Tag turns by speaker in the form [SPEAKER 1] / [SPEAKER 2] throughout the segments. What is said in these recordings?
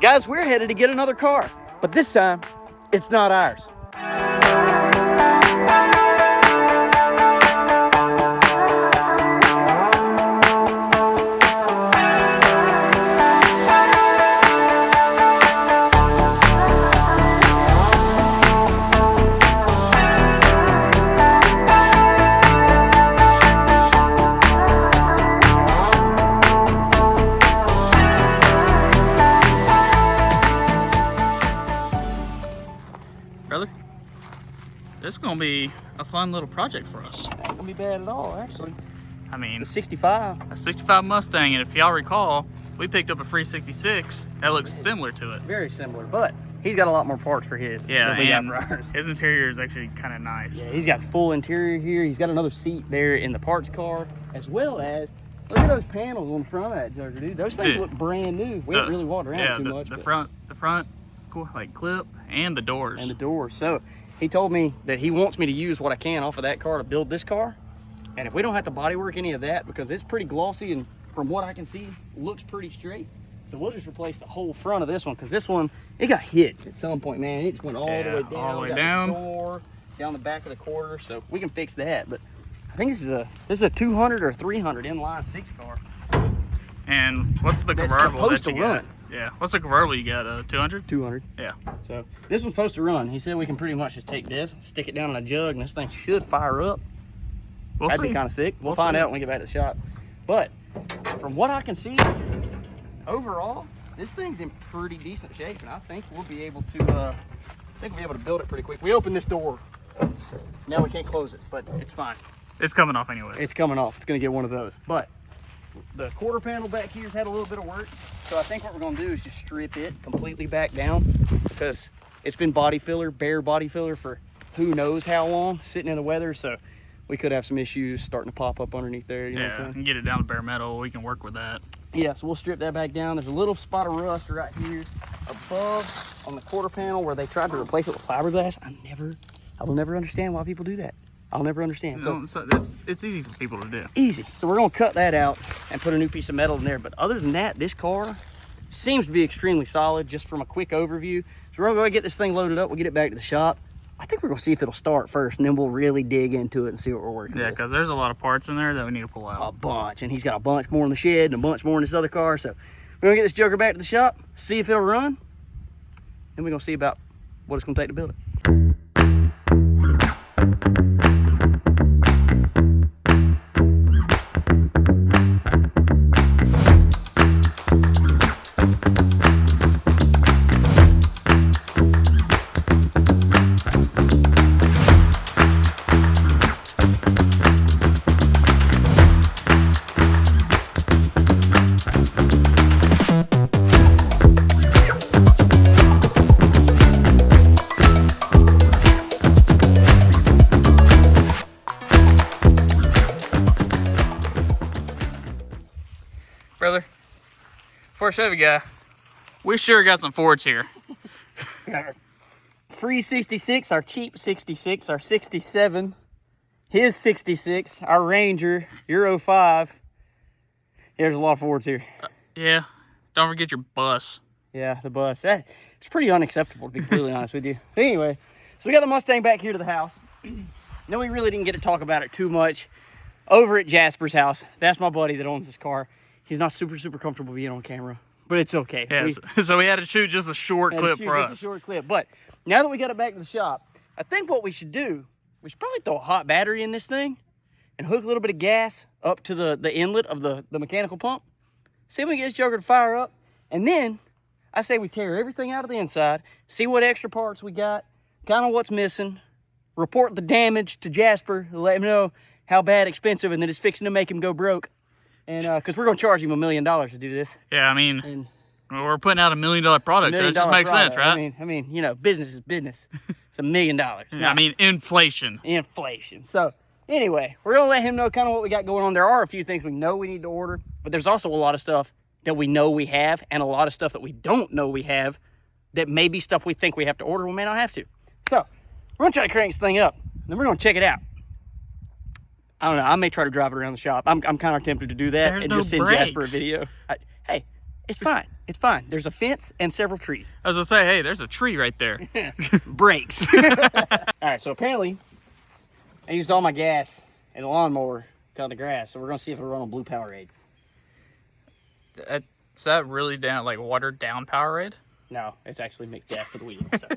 [SPEAKER 1] Guys, we're headed to get another car, but this time, it's not ours.
[SPEAKER 2] Brother, this is gonna be a fun little project for us.
[SPEAKER 1] Ain't gonna be bad at all, actually.
[SPEAKER 2] I mean,
[SPEAKER 1] It's a 65.
[SPEAKER 2] a 65 Mustang, and if y'all recall, we picked up a free 66 that looks similar to it.
[SPEAKER 1] Very similar, but he's got a lot more parts for his
[SPEAKER 2] Yeah,
[SPEAKER 1] than we
[SPEAKER 2] and
[SPEAKER 1] got for ours.
[SPEAKER 2] his interior is actually kind of nice.
[SPEAKER 1] Yeah, he's got full interior here. He's got another seat there in the parts car, as well as, look at those panels on the front of that jugger, dude. Those things
[SPEAKER 2] Dude,
[SPEAKER 1] look brand new. We haven't really walked around
[SPEAKER 2] yeah,
[SPEAKER 1] too much.
[SPEAKER 2] The
[SPEAKER 1] but-
[SPEAKER 2] front, like clip, and the doors.
[SPEAKER 1] And the doors. So he told me that he wants me to use what I can off of that car to build this car. And if we don't have to body work any of that, because it's pretty glossy and from what I can see, looks pretty straight. So we'll just replace the whole front of this one, because this one, it got hit at some point, man. It just went all the way down.
[SPEAKER 2] all the way
[SPEAKER 1] got
[SPEAKER 2] down.
[SPEAKER 1] The door, down the back of the quarter, so we can fix that. But I think this is a 200 or 300 inline six car.
[SPEAKER 2] And what's the
[SPEAKER 1] That's
[SPEAKER 2] convertible
[SPEAKER 1] supposed
[SPEAKER 2] that you
[SPEAKER 1] to run.
[SPEAKER 2] got? Yeah, what's the convertible you got? 200?
[SPEAKER 1] 200.
[SPEAKER 2] Yeah.
[SPEAKER 1] So this one's supposed to run. He said we can pretty much just take this, stick it down in a jug, and this thing should fire up.
[SPEAKER 2] We'll
[SPEAKER 1] That'd
[SPEAKER 2] see.
[SPEAKER 1] be kind of sick. We'll
[SPEAKER 2] We'll
[SPEAKER 1] find
[SPEAKER 2] see.
[SPEAKER 1] out when we get back to the shop. But from what I can see, overall, this thing's in pretty decent shape, and I think we'll be able to. Build it pretty quick. We opened this door. Now we can't close it, but it's fine.
[SPEAKER 2] It's coming off anyways.
[SPEAKER 1] It's coming off. It's gonna get one of those. But the quarter panel back here's had a little bit of work, so I think what we're gonna do is just strip it completely back down, because it's been body filler, bare body filler for who knows how long, sitting in the weather. So we could have some issues starting to pop up underneath there. You know what I'm
[SPEAKER 2] yeah,
[SPEAKER 1] saying?
[SPEAKER 2] and get it down to bare metal. We can work with that.
[SPEAKER 1] Yeah, so we'll strip that back down. There's a little spot of rust right here above on the quarter panel where they tried to replace it with fiberglass. I will never understand why people do that. I'll never understand. So
[SPEAKER 2] It's easy for people to do.
[SPEAKER 1] easy. So we're gonna cut that out and put a new piece of metal in there. But other than that, this car seems to be extremely solid just from a quick overview. So we're gonna go ahead and get this thing loaded up. We'll get it back to the shop. I think we're gonna see if it'll start first, and then we'll really dig into it and see what we're working
[SPEAKER 2] Yeah,
[SPEAKER 1] with.
[SPEAKER 2] because there's a lot of parts in there that we need to pull
[SPEAKER 1] A
[SPEAKER 2] out.
[SPEAKER 1] bunch, and he's got a bunch more in the shed and a bunch more in this other car. So we're gonna get this joker back to the shop, see if it'll run, then we're gonna see about what it's gonna take to build it.
[SPEAKER 2] Brother, for a Chevy guy, we sure got some Fords here.
[SPEAKER 1] Our free 66, our cheap 66, our 67, his 66, our Ranger, your 05. Yeah, there's a lot of Fords here.
[SPEAKER 2] Yeah, don't forget your bus.
[SPEAKER 1] Yeah, the bus. It's pretty unacceptable, to be completely honest with you. But anyway, so we got the Mustang back here to the house. No, we really didn't get to talk about it too much over at Jasper's house. That's my buddy that owns this car. He's not super comfortable being on camera, but it's okay.
[SPEAKER 2] Yeah, so we had to shoot just a short clip for us.
[SPEAKER 1] A short clip. But now that we got it back to the shop, I think what we should do, we should probably throw a hot battery in this thing and hook a little bit of gas up to the inlet of the mechanical pump. See if we can get this joker to fire up. And then I say we tear everything out of the inside, see what extra parts we got, kind of what's missing, report the damage to Jasper, let him know how bad, expensive, and that it's fixing to make him go broke. And because we're going to charge him $1 million to do this.
[SPEAKER 2] Yeah, I mean,
[SPEAKER 1] And
[SPEAKER 2] we're putting out $1 million product, so it just makes sense, right?
[SPEAKER 1] I mean, you know, business is business. It's $1 million.
[SPEAKER 2] Yeah, I mean, inflation.
[SPEAKER 1] Inflation. So anyway, we're gonna let him know kind of what we got going on. There are a few things we know we need to order, but there's also a lot of stuff that we know we have, and a lot of stuff that we don't know we have that may be stuff we think we have to order, we may not have to. So we're gonna try to crank this thing up, and then we're gonna check it out. I don't know. I may try to drive it around the shop. I'm kind of tempted to do that.
[SPEAKER 2] There's
[SPEAKER 1] and
[SPEAKER 2] no
[SPEAKER 1] just send
[SPEAKER 2] brakes.
[SPEAKER 1] Jasper a video. Hey, It's fine. It's fine. There's a fence and several trees.
[SPEAKER 2] I was gonna say, hey, there's a tree right there.
[SPEAKER 1] Brakes. All right, so apparently I used all my gas and the lawnmower cut the grass. So we're gonna see if it'll run on blue Powerade.
[SPEAKER 2] Is that really down, like watered down Powerade?
[SPEAKER 1] No, it's actually mixed gas for the weed. So.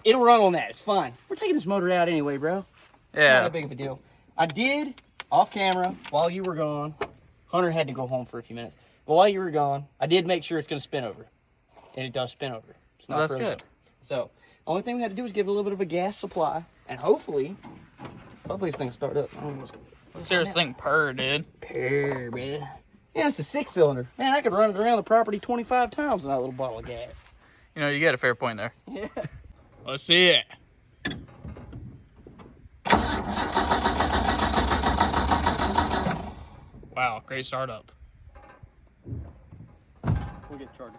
[SPEAKER 1] It'll run on that. It's fine. We're taking this motor out anyway, bro. It's not that big of a deal. I did off camera while you were gone. Hunter had to go home for a few minutes. But while you were gone, I did make sure it's going to spin over. And it does spin over. It's not
[SPEAKER 2] that's
[SPEAKER 1] frozen.
[SPEAKER 2] good.
[SPEAKER 1] So, the only thing we had to do was give it a little bit of a gas supply. And hopefully this thing will start up. I don't know what's going to
[SPEAKER 2] Serious thing purr, dude.
[SPEAKER 1] Purr, man. Yeah, it's a 6-cylinder. Man, I could run it around the property 25 times in that little bottle of gas.
[SPEAKER 2] You know, you got a fair point there.
[SPEAKER 1] Yeah.
[SPEAKER 2] Let's see it. Wow, great startup.
[SPEAKER 1] We'll get charged.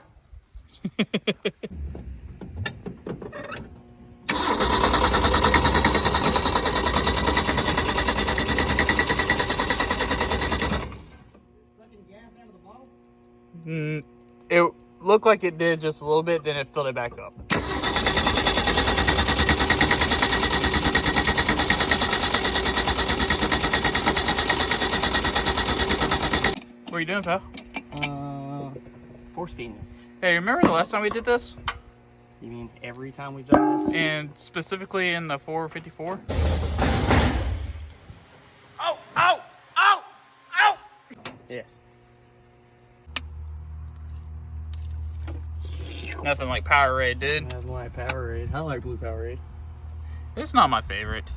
[SPEAKER 2] It looked like it did just a little bit, then it filled it back up. What are you doing, pal?
[SPEAKER 1] Force feeding.
[SPEAKER 2] Hey, remember the last time we did this?
[SPEAKER 1] You mean every time we've done this?
[SPEAKER 2] And specifically in the 454?
[SPEAKER 1] Oh! Ow! Ow! Ow! Yes.
[SPEAKER 2] Nothing like Powerade, dude.
[SPEAKER 1] That's my Powerade. I like blue Powerade.
[SPEAKER 2] It's not my favorite.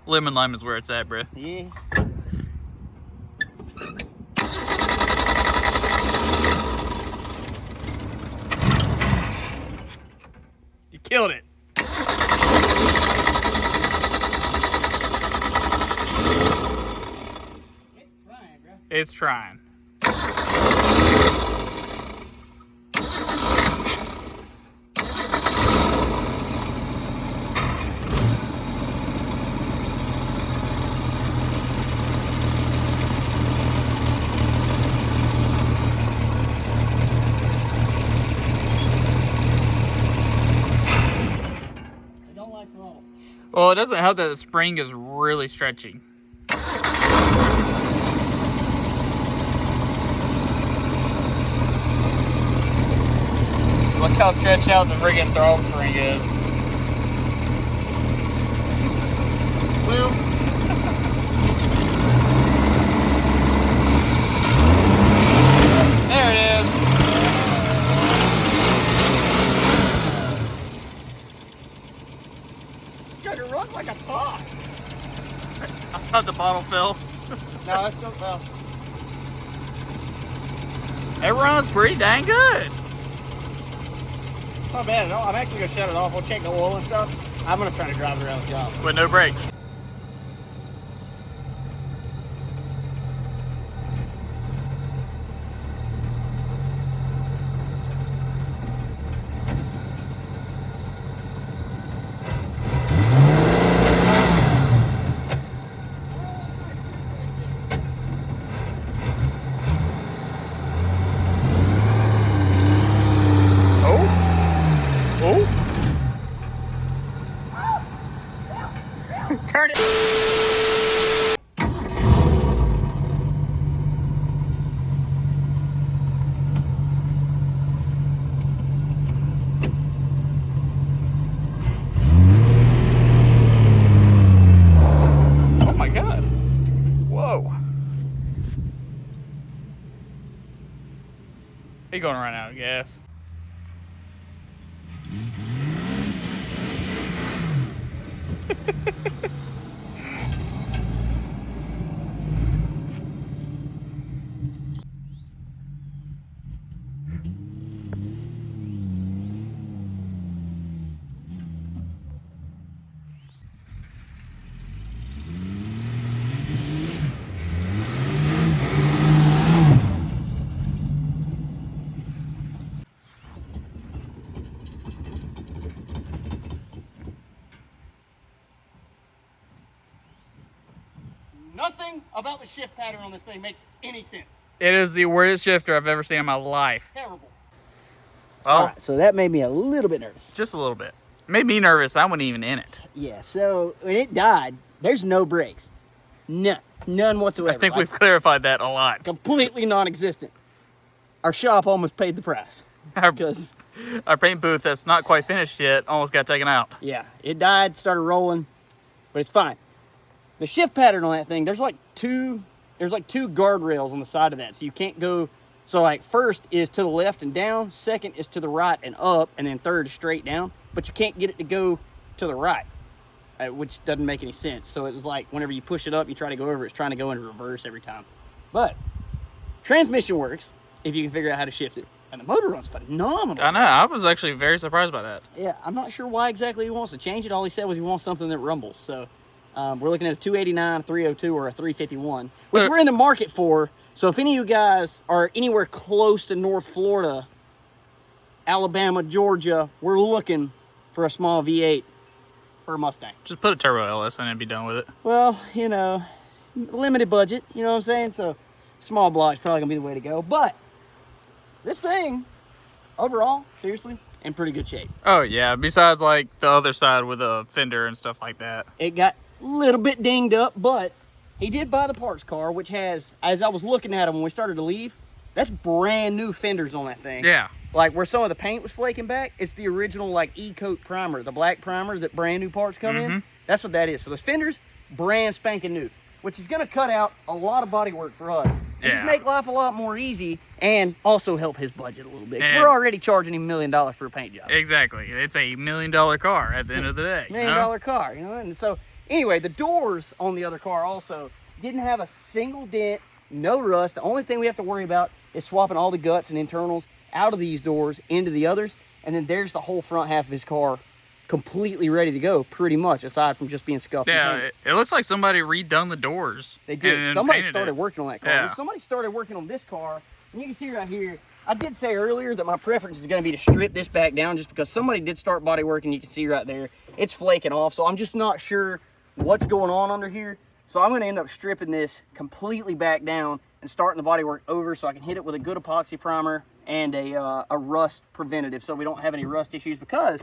[SPEAKER 2] Lemon lime is where it's at, bro.
[SPEAKER 1] Yeah.
[SPEAKER 2] You killed it. It's trying. Well, it doesn't help that the spring is really stretching. Look how stretched out the friggin' throttle spring is. Woo. There it is.
[SPEAKER 1] God, it runs like a top.
[SPEAKER 2] I thought the bottle fell.
[SPEAKER 1] No, that's still fell.
[SPEAKER 2] It runs pretty dang good.
[SPEAKER 1] Not bad at all. I'm actually going to shut it off. We'll check the oil and stuff. I'm going to try to drive it around the job.
[SPEAKER 2] With no brakes. Turn it. Oh my God. Whoa. He gonna run out of gas.
[SPEAKER 1] about the shift pattern on this thing makes any sense.
[SPEAKER 2] It is the weirdest shifter I've ever seen in my life.
[SPEAKER 1] Terrible.
[SPEAKER 2] Well,
[SPEAKER 1] All right, so that made me a little bit nervous.
[SPEAKER 2] just a little bit. It made me nervous. I wasn't even in it.
[SPEAKER 1] Yeah, so when it died, there's no brakes. None whatsoever.
[SPEAKER 2] I think we've clarified that a lot.
[SPEAKER 1] Completely non-existent. Our shop almost paid the price.
[SPEAKER 2] Our,
[SPEAKER 1] Because,
[SPEAKER 2] our paint booth that's not quite finished yet almost got taken out.
[SPEAKER 1] yeah, it died, started rolling, but it's fine. The shift pattern on that thing, there's like two guardrails on the side of that, so you can't go. So like first is to the left and down, second is to the right and up, and then third is straight down. But you can't get it to go to the right, which doesn't make any sense. So it was like whenever you push it up, you try to go over, it's trying to go into reverse every time. But transmission works if you can figure out how to shift it. And the motor runs phenomenal.
[SPEAKER 2] I know. I was actually very surprised by that.
[SPEAKER 1] Yeah, I'm not sure why exactly he wants to change it. All he said was he wants something that rumbles. So we're looking at a 289, a 302, or a 351, which we're in the market for. So if any of you guys are anywhere close to North Florida, Alabama, Georgia, we're looking for a small V8 for a Mustang.
[SPEAKER 2] Just put a turbo LS in and be done with it.
[SPEAKER 1] Well, you know, limited budget, you know what I'm saying? So small block's probably going to be the way to go. But this thing, overall, seriously, in pretty good shape.
[SPEAKER 2] Oh, yeah. Besides, like, the other side with a fender and stuff like that.
[SPEAKER 1] It got a little bit dinged up, but he did buy the parts car, which has, as I was looking at him when we started to leave, that's brand new fenders on that thing.
[SPEAKER 2] Yeah.
[SPEAKER 1] Like where some of the paint was flaking back, it's the original like E-coat primer, the black primer that brand new parts come in. That's what that is. So those fenders, brand spanking new, which is going to cut out a lot of body work for us. And just make life a lot more easy and also help his budget a little bit. 'Cause we're already charging him $1 million for a paint job.
[SPEAKER 2] Exactly. It's a $1 million car at the end of the day.
[SPEAKER 1] $1 million car, you know? And so anyway, the doors on the other car also didn't have a single dent, no rust. The only thing we have to worry about is swapping all the guts and internals out of these doors into the others. And then there's the whole front half of his car completely ready to go, pretty much, aside from just being scuffed.
[SPEAKER 2] Yeah, it looks like somebody redone the doors.
[SPEAKER 1] They did. Somebody started working on that car.
[SPEAKER 2] Yeah.
[SPEAKER 1] Somebody started working on this car. And you can see right here, I did say earlier that my preference is going to be to strip this back down just because somebody did start body work, and you can see right there, it's flaking off. So I'm just not sure what's going on under here. So I'm going to end up stripping this completely back down and starting the body work over so I can hit it with a good epoxy primer and a rust preventative so we don't have any rust issues, because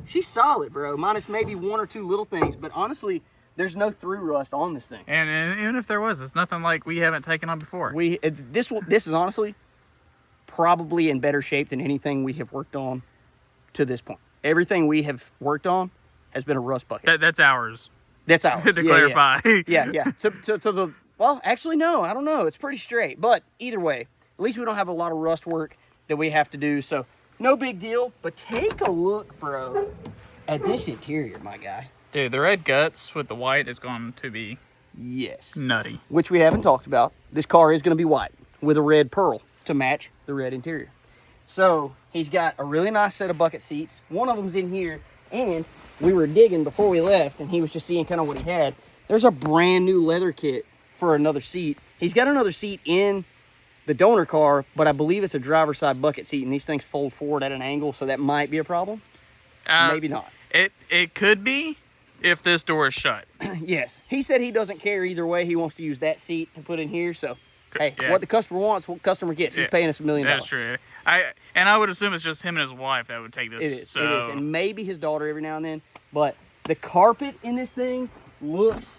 [SPEAKER 1] she's solid, bro. Minus maybe one or two little things, but honestly, there's no through rust on this thing.
[SPEAKER 2] And even if there was, it's nothing like we haven't taken on before.
[SPEAKER 1] This is honestly probably in better shape than anything we have worked on to this point. Everything we have worked on has been a rust bucket.
[SPEAKER 2] That's ours.
[SPEAKER 1] That's ours.
[SPEAKER 2] To clarify.
[SPEAKER 1] Yeah. So the, well, actually, no, I don't know. It's pretty straight. But either way, at least we don't have a lot of rust work that we have to do. So no big deal. But take a look, bro, at this interior, my guy.
[SPEAKER 2] Dude, the red guts with the white is going to be nutty.
[SPEAKER 1] Which we haven't talked about. This car is going to be white with a red pearl to match the red interior. So he's got a really nice set of bucket seats. One of them's in here, and we were digging before we left, and he was just seeing kind of what he had. There's a brand new leather kit for another seat. He's got another seat in the donor car, but I believe it's a driver's side bucket seat, and these things fold forward at an angle, so that might be a problem. Maybe not.
[SPEAKER 2] It could be if this door is shut.
[SPEAKER 1] Yes. He said he doesn't care either way. He wants to use that seat to put in here, so hey, what the customer wants, what the customer gets. He's paying us $1 million.
[SPEAKER 2] That's true. I would assume it's just him and his wife that would take this.
[SPEAKER 1] It is. And maybe his daughter every now and then. But the carpet in this thing looks,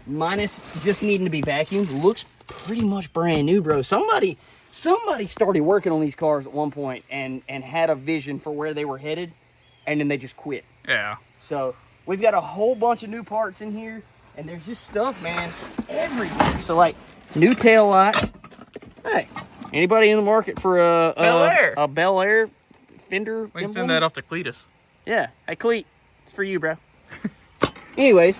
[SPEAKER 1] minus just needing to be vacuumed, looks pretty much brand new, bro. Somebody started working on these cars at one point and had a vision for where they were headed, and then they just quit.
[SPEAKER 2] Yeah.
[SPEAKER 1] So we've got a whole bunch of new parts in here, and there's just stuff, man, everywhere. So like new tail lights. Hey, anybody in the market for a Bel Air fender?
[SPEAKER 2] We can send that off to Cletus.
[SPEAKER 1] Yeah. Hey, Cleet, it's for you, bro. Anyways,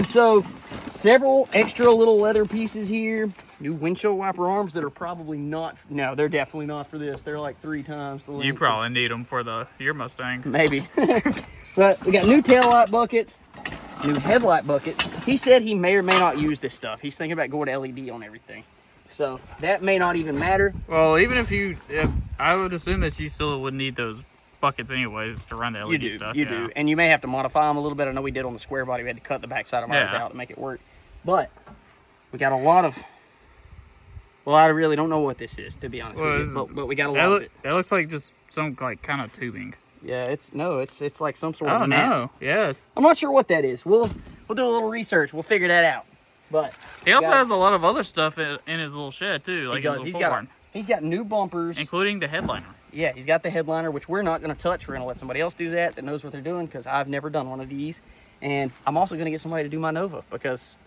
[SPEAKER 1] so several extra little leather pieces here. New windshield wiper arms that are probably not, no, they're definitely not for this. They're like 3 times the length.
[SPEAKER 2] You probably need them for your Mustang.
[SPEAKER 1] Maybe. But we got new taillight buckets, new headlight buckets. He said he may or may not use this stuff. He's thinking about going to LED on everything. So that may not even matter.
[SPEAKER 2] Well, even if I would assume that you still would need those buckets anyways to run the LED stuff.
[SPEAKER 1] You do. And you may have to modify them a little bit. I know we did on the square body. We had to cut the backside of ours out to make it work. But We got a lot of, well, I really don't know what this is, to be honest with you, but we got a lot of it.
[SPEAKER 2] That looks like just some like kind of tubing.
[SPEAKER 1] Yeah, it's like some sort of mat.
[SPEAKER 2] No, yeah.
[SPEAKER 1] I'm not sure what that is. We'll do a little research. We'll figure that out. But
[SPEAKER 2] he also has a lot of other stuff in his little shed too, like his little barn.
[SPEAKER 1] He's got new bumpers,
[SPEAKER 2] including the headliner.
[SPEAKER 1] Yeah, he's got the headliner, which we're not going to touch. We're going to let somebody else do that knows what they're doing, because I've never done one of these. And I'm also going to get somebody to do my Nova, because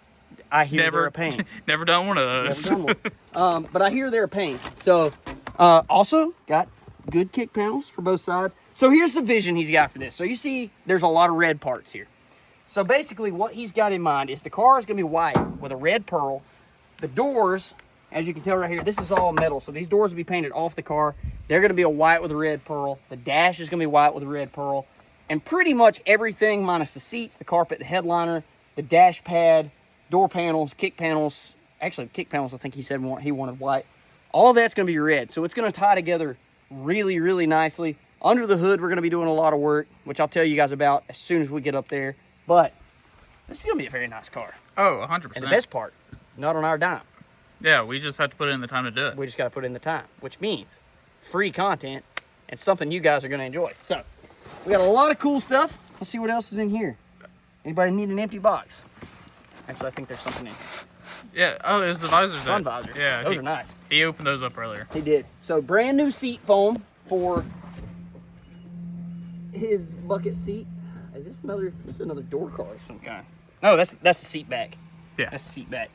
[SPEAKER 1] I hear they're a pain.
[SPEAKER 2] Never done one of those.
[SPEAKER 1] Never done one. But I hear they're a pain. So, also got good kick panels for both sides. So here's the vision he's got for this. So you see there's a lot of red parts here. So basically what he's got in mind is the car is going to be white with a red pearl. The doors, as you can tell right here, this is all metal. So these doors will be painted off the car. They're going to be a white with a red pearl. The dash is going to be white with a red pearl. And pretty much everything minus the seats, the carpet, the headliner, the dash pad, door panels, kick panels. Actually, kick panels, I think he said he wanted white. All that's going to be red. So it's going to tie together really, really nicely. Under the hood, we're going to be doing a lot of work, which I'll tell you guys about as soon as we get up there. But this is going to be a very nice car.
[SPEAKER 2] Oh, 100%.
[SPEAKER 1] And the best part, not on our dime.
[SPEAKER 2] Yeah, we just have to put in the time to do it.
[SPEAKER 1] We just got to put in the time, which means free content and something you guys are going to enjoy. So, we got a lot of cool stuff. Let's see what else is in here. Anybody need an empty box? Actually, I think there's something in here.
[SPEAKER 2] Yeah, oh, it was the visors.
[SPEAKER 1] Sun visors.
[SPEAKER 2] Yeah,
[SPEAKER 1] those are nice.
[SPEAKER 2] He opened those up earlier.
[SPEAKER 1] He did. So, brand new seat foam for his bucket seat. Is this another? This is another door car of some kind. No, that's the seat back.
[SPEAKER 2] Yeah,
[SPEAKER 1] that's the seat back.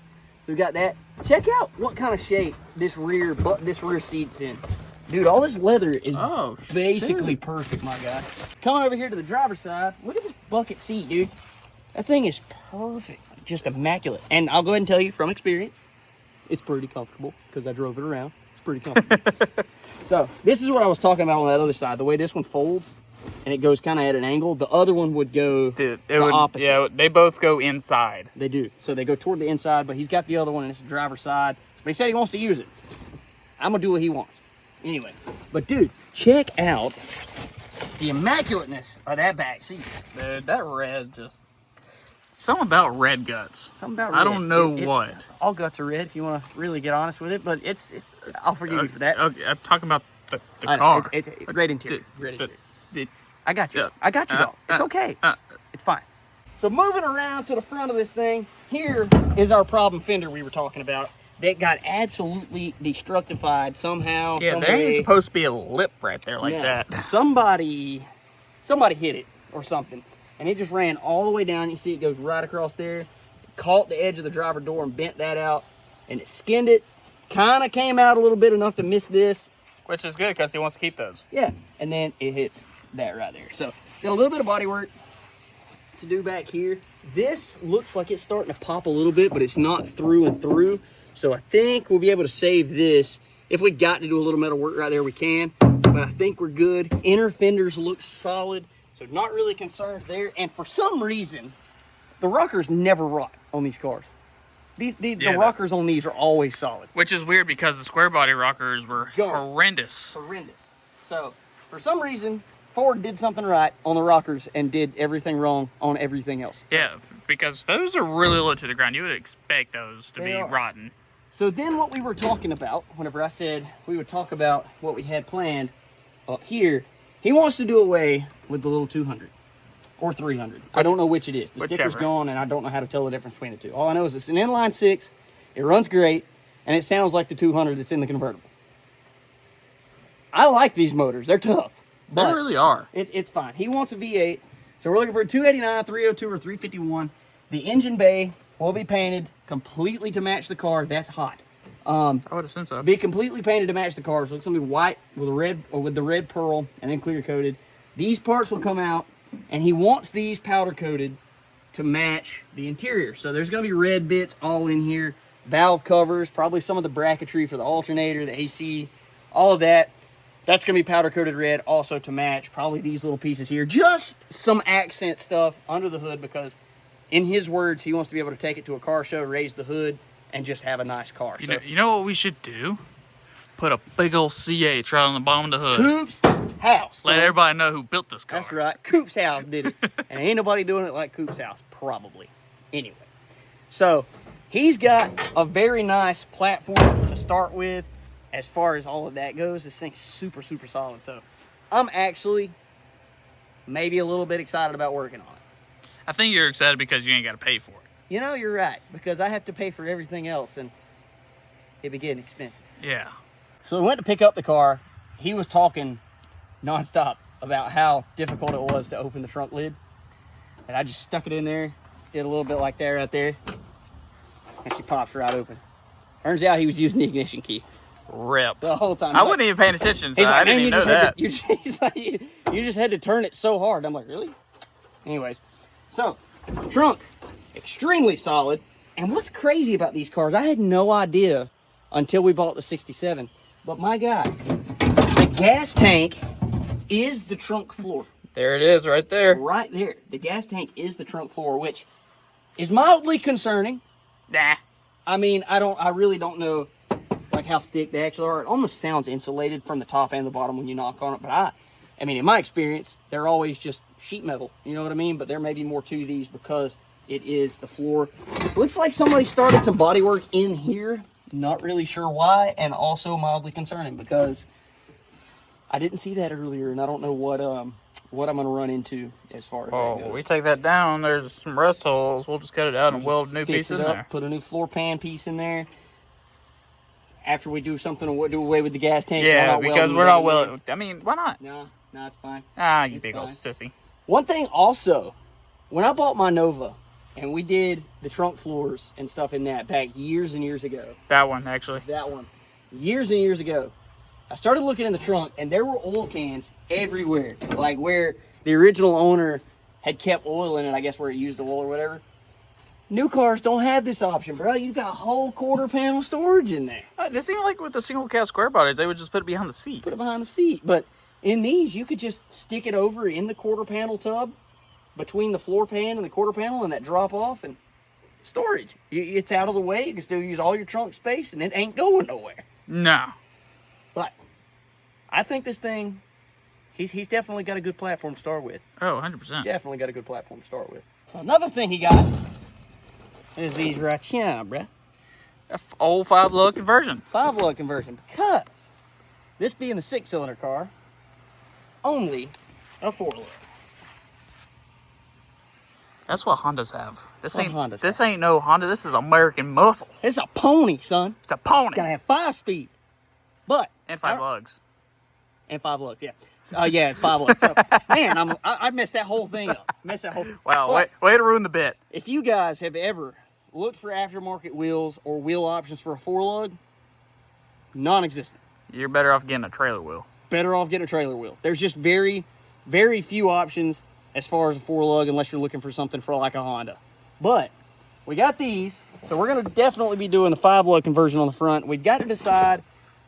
[SPEAKER 1] So we got that. Check out what kind of shape this rear seat's in. Dude, all this leather is basically perfect, my guy. Coming over here to the driver's side, look at this bucket seat, dude. That thing is perfect, just immaculate. And I'll go ahead and tell you from experience, it's pretty comfortable because I drove it around. It's pretty comfortable. So this is what I was talking about on that other side. The way this one folds and it goes kind of at an angle, the other one would go opposite.
[SPEAKER 2] Yeah, they both go inside.
[SPEAKER 1] They do. So they go toward the inside, but he's got the other one and it's the driver's side. But he said he wants to use it. I'm going to do what he wants. Anyway, but dude, check out the immaculateness of that back seat.
[SPEAKER 2] Dude, that red just... Something about red guts.
[SPEAKER 1] Something about red.
[SPEAKER 2] I don't know what.
[SPEAKER 1] All guts are red if you want to really get honest with it, but I'll forgive you for that.
[SPEAKER 2] Okay, I'm talking about the car.
[SPEAKER 1] It's red interior. I got you. I got you, though. It's okay. It's fine. So moving around to the front of this thing, here is our problem fender we were talking about. That got absolutely destructified somehow.
[SPEAKER 2] Yeah, there ain't supposed to be a lip right there like that.
[SPEAKER 1] Somebody hit it or something, and it just ran all the way down. You see it goes right across there. It caught the edge of the driver door and bent that out, and it skinned it. Kind of came out a little bit enough to miss this.
[SPEAKER 2] Which is good because he wants to keep those.
[SPEAKER 1] Yeah, and then it hits that right there. So, got a little bit of body work to do back here. This looks like it's starting to pop a little bit, but it's not through and through. So I think we'll be able to save this. If we got to do a little metal work right there, we can. But I think we're good. Inner fenders look solid, so not really concerned there. And for some reason, the rockers never rot on these cars. The rockers on these are always solid.
[SPEAKER 2] Which is weird because the square body rockers were horrendous.
[SPEAKER 1] Horrendous. So for some reason, Ford did something right on the rockers and did everything wrong on everything else. So,
[SPEAKER 2] yeah, because those are really low to the ground. You would expect those to be rotten.
[SPEAKER 1] So then what we were talking about, whenever I said we would talk about what we had planned up here, he wants to do away with the little 200 or 300. I don't know which it is. The sticker's gone, and I don't know how to tell the difference between the two. All I know is it's an inline 6, it runs great, and it sounds like the 200 that's in the convertible. I like these motors. They're tough.
[SPEAKER 2] They really are.
[SPEAKER 1] It's fine. He wants a V8, so we're looking for a 289, 302, or 351. The engine bay will be painted completely to match the car. That's hot.
[SPEAKER 2] I would assume so.
[SPEAKER 1] Be completely painted to match the car. So it's gonna be white with the red pearl and then clear coated. These parts will come out, and he wants these powder coated to match the interior. So there's gonna be red bits all in here. Valve covers, probably some of the bracketry for the alternator, the AC, all of that. That's gonna be powder coated red also to match probably these little pieces here. Just some accent stuff under the hood because in his words, he wants to be able to take it to a car show, raise the hood, and just have a nice car.
[SPEAKER 2] You know what we should do? Put a big old CH right on the bottom of the hood.
[SPEAKER 1] Coops house.
[SPEAKER 2] Let everybody know who built this car.
[SPEAKER 1] That's right. Coops house did it. And ain't nobody doing it like Coops house, probably. Anyway. So, he's got a very nice platform to start with. As far as all of that goes, this thing's super, super solid. So I'm actually maybe a little bit excited about working on it.
[SPEAKER 2] I think you're excited because you ain't got to pay for it.
[SPEAKER 1] You know, you're right, because I have to pay for everything else, and it'd be getting expensive.
[SPEAKER 2] Yeah.
[SPEAKER 1] So we went to pick up the car. He was talking nonstop about how difficult it was to open the trunk lid. And I just stuck it in there, did a little bit like that right there, and she pops right open. Turns out he was using the ignition key
[SPEAKER 2] Rip.
[SPEAKER 1] the whole time.
[SPEAKER 2] I wasn't even paying attention, so
[SPEAKER 1] He's like,
[SPEAKER 2] I didn't even know that.
[SPEAKER 1] He's like, you just had to turn it so hard. I'm like, really? Anyways, so trunk, extremely solid. And what's crazy about these cars, I had no idea until we bought the 67. But my God, the gas tank is the trunk floor.
[SPEAKER 2] There it is right there.
[SPEAKER 1] Right there. The gas tank is the trunk floor, which is mildly concerning.
[SPEAKER 2] Nah.
[SPEAKER 1] I mean, I really don't know like how thick they actually are. It almost sounds insulated from the top and the bottom when you knock on it. But I mean, in my experience, they're always just sheet metal. You know what I mean? But there may be more to these because it is the floor. Looks like somebody started some body work in here. Not really sure why, and also mildly concerning because I didn't see that earlier, and I don't know what I'm gonna run into as far as that
[SPEAKER 2] Oh,
[SPEAKER 1] goes.
[SPEAKER 2] we take that down. There's some rust holes. We'll just cut it out and weld a new
[SPEAKER 1] Fix
[SPEAKER 2] piece
[SPEAKER 1] it
[SPEAKER 2] in
[SPEAKER 1] up,
[SPEAKER 2] there.
[SPEAKER 1] put a new floor pan piece in there. After we do something to do away with the gas tank.
[SPEAKER 2] Yeah, because we're not welding. I mean, why not?
[SPEAKER 1] No, it's fine.
[SPEAKER 2] Ah, you
[SPEAKER 1] It's
[SPEAKER 2] big old
[SPEAKER 1] fine.
[SPEAKER 2] sissy.
[SPEAKER 1] One thing also, when I bought my Nova and we did the trunk floors and stuff in that back years and years ago.
[SPEAKER 2] That one, actually.
[SPEAKER 1] That one. Years and years ago. I started looking in the trunk and there were oil cans everywhere. Like where the original owner had kept oil in it, I guess where it used oil or whatever. New cars don't have this option, bro. You've got whole quarter panel storage in there.
[SPEAKER 2] This seemed like with the single cab square bodies, they would just put it behind the seat.
[SPEAKER 1] Put it behind the seat. But in these, you could just stick it over in the quarter panel tub between the floor pan and the quarter panel and that drop off and storage. It's out of the way. You can still use all your trunk space and it ain't going nowhere.
[SPEAKER 2] No.
[SPEAKER 1] But I think this thing, he's definitely got a good platform to start with.
[SPEAKER 2] Oh, 100%.
[SPEAKER 1] Definitely got a good platform to start with. So another thing he got is these right here, bruh.
[SPEAKER 2] Old 5-lug conversion.
[SPEAKER 1] 5-lug conversion, because this being the 6-cylinder car, only a 4-lug.
[SPEAKER 2] That's what Hondas have. This
[SPEAKER 1] What
[SPEAKER 2] ain't
[SPEAKER 1] Hondas
[SPEAKER 2] this ain't no Honda. This is American muscle.
[SPEAKER 1] It's a pony, son.
[SPEAKER 2] It's a pony.
[SPEAKER 1] Gotta have 5-speed. But
[SPEAKER 2] And 5 lugs.
[SPEAKER 1] and 5 lugs, yeah. Yeah, it's 5 lugs. So, man, I messed that whole thing up.
[SPEAKER 2] Wow,
[SPEAKER 1] But
[SPEAKER 2] way to ruin the bit.
[SPEAKER 1] if you guys have ever looked for aftermarket wheels or wheel options for a 4-lug, non-existent.
[SPEAKER 2] You're better off getting a trailer wheel.
[SPEAKER 1] Better off getting a trailer wheel. There's just very, very few options as far as a 4-lug unless you're looking for something for like a Honda. But we got these, so we're gonna definitely be doing the 5-lug conversion on the front. We've got to decide.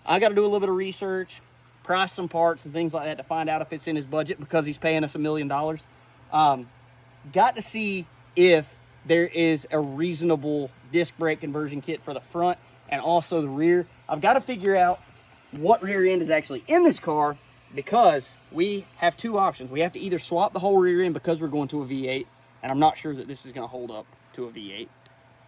[SPEAKER 1] I got to do a little bit of research, price some parts and things like that to find out if it's in his budget because he's paying us $1 million. Got to see if there is a reasonable disc brake conversion kit for the front and also the rear. I've got to figure out what rear end is actually in this car because we have two options. We have to either swap the whole rear end because we're going to a V8, and I'm not sure that this is going to hold up to a V8,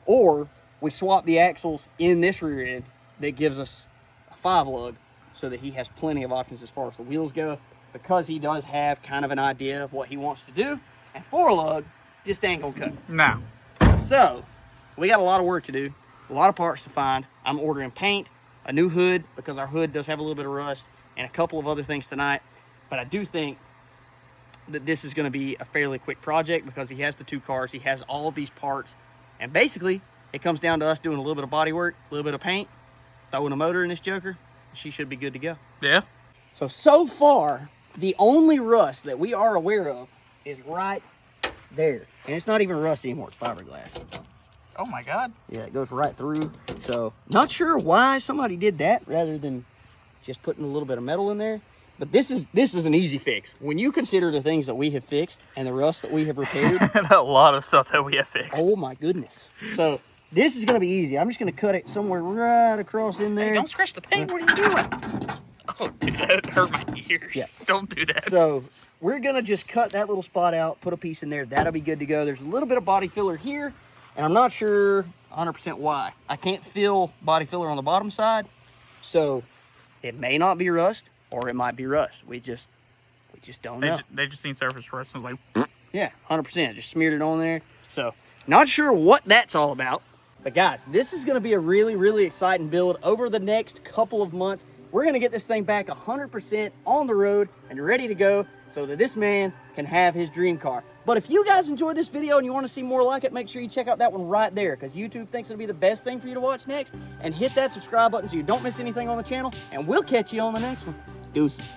[SPEAKER 1] or we swap the axles in this rear end that gives us a 5-lug so that he has plenty of options as far as the wheels go because he does have kind of an idea of what he wants to do, and 4-lug just ain't gonna cut it.
[SPEAKER 2] No.
[SPEAKER 1] So we got a lot of work to do, a lot of parts to find. I'm ordering paint, a new hood because our hood does have a little bit of rust, and a couple of other things tonight. But I do think that this is going to be a fairly quick project because he has the two cars, he has all of these parts, and basically it comes down to us doing a little bit of body work, a little bit of paint, throwing a motor in this joker. She should be good to go.
[SPEAKER 2] Yeah.
[SPEAKER 1] So far, the only rust that we are aware of is right there. And it's not even rust anymore, it's fiberglass.
[SPEAKER 2] Oh my God.
[SPEAKER 1] Yeah, it goes right through. So, not sure why somebody did that rather than just putting a little bit of metal in there. But this is an easy fix. When you consider the things that we have fixed and the rust that we have repaired.
[SPEAKER 2] A lot of stuff that we have fixed.
[SPEAKER 1] Oh my goodness. So, this is going to be easy. I'm just going to cut it somewhere right across in there.
[SPEAKER 2] Hey, don't scratch the paint. What are you doing? Oh, dude, that hurt my ears.
[SPEAKER 1] Yeah.
[SPEAKER 2] Don't do that.
[SPEAKER 1] So, we're going to just cut that little spot out, put a piece in there. That'll be good to go. There's a little bit of body filler here. And I'm not sure 100% why. I can't feel body filler on the bottom side, so it may not be rust, or it might be rust. We just don't know.
[SPEAKER 2] They just seen surface rust and was like,
[SPEAKER 1] yeah, 100%. Just smeared it on there. So not sure what that's all about. But guys, this is going to be a really, really exciting build over the next couple of months. We're going to get this thing back 100% on the road and ready to go so that this man can have his dream car. But if you guys enjoyed this video and you want to see more like it, make sure you check out that one right there, because YouTube thinks it'll be the best thing for you to watch next. And hit that subscribe button so you don't miss anything on the channel. And we'll catch you on the next one. Deuces.